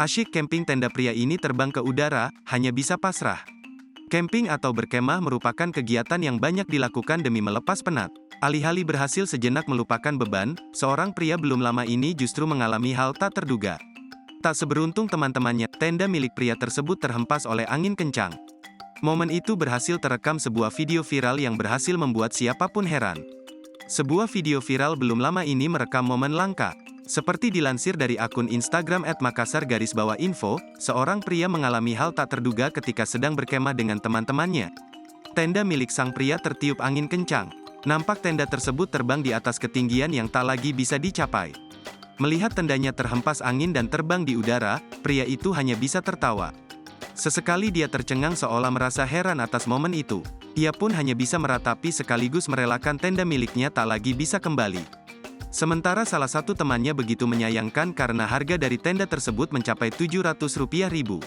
Asyik camping tenda pria ini terbang ke udara, hanya bisa pasrah. Camping atau berkemah merupakan kegiatan yang banyak dilakukan demi melepas penat. Alih-alih berhasil sejenak melupakan beban, seorang pria belum lama ini justru mengalami hal tak terduga. Tak seberuntung teman-temannya, tenda milik pria tersebut terhempas oleh angin kencang. Momen itu berhasil terekam sebuah video viral yang berhasil membuat siapapun heran. Sebuah video viral belum lama ini merekam momen langka. Seperti dilansir dari akun Instagram @makassar_info, seorang pria mengalami hal tak terduga ketika sedang berkemah dengan teman-temannya. Tenda milik sang pria tertiup angin kencang. Nampak tenda tersebut terbang di atas ketinggian yang tak lagi bisa dicapai. Melihat tendanya terhempas angin dan terbang di udara, pria itu hanya bisa tertawa. Sesekali dia tercengang seolah merasa heran atas momen itu. Ia pun hanya bisa meratapi sekaligus merelakan tenda miliknya tak lagi bisa kembali. Sementara salah satu temannya begitu menyayangkan karena harga dari tenda tersebut mencapai Rp700.000.